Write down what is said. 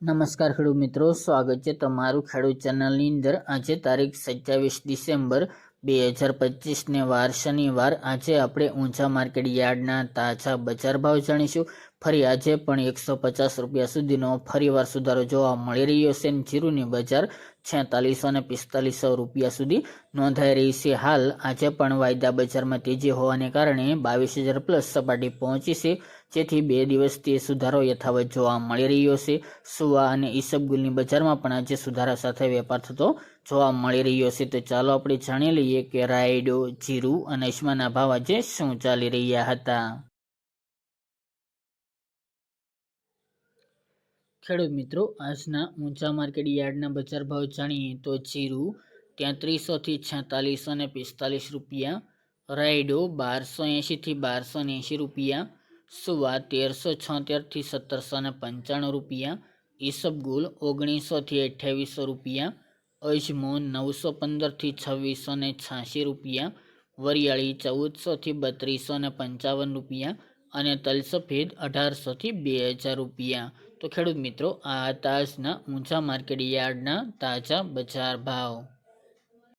નમસ્કાર ખેડૂત મિત્રો, સ્વાગત છે તમારું ખેડૂત ચેનલની અંદર। આજે તારીખ 27 ડિસેમ્બર 2025 વાર શનિવાર। આજે આપણે ઊંચા માર્કેટ યાર્ડના તાજા બજાર ભાવ જાણીશું। ફરી આજે પણ 150 રૂપિયા સુધીનો ફરીવાર સુધારો જોવા મળી રહ્યો છે। જીરુની બજાર 4600 અને 4500 રૂપિયા સુધી નોંધાઈ રહી છે। હાલ આજે પણ વાયદા બજારમાં તેજી હોવાને કારણે 22,000 પ્લસ સપાટી પહોંચી છે, જેથી 2 દિવસથી સુધારો યથાવત જોવા મળી રહ્યો છે। સુવા અને ઈસબગુલની બજારમાં પણ આજે સુધારા સાથે વેપાર થતો જોવા મળી રહ્યો છે। તો ચાલો આપણે જાણી લઈએ કે રાયડો, જીરું અને અજમાના ભાવ આજે શું ચાલી રહ્યા હતા। ખેડૂત મિત્રો, આજના ઊંચા માર્કેટ યાર્ડના બજાર ભાવ જાણીએ તો જીરું 3300 થી 4600 અને 45 રૂપિયા, રાયડો 1280 થી 1280 રૂપિયા, સુવા 1376 થી 1795 રૂપિયા, ઈસબગુલ 1900 થી 2800 રૂપિયા, અજમો 915 થી 2686 રૂપિયા, વરિયાળી 1400 થી 3255 રૂપિયા અને તલસફેદ 1800 થી 2000 રૂપિયા। તો ખેડૂત મિત્રો, આ હતા આજના ઊંચા માર્કેટ યાર્ડના તાજા બજાર ભાવ।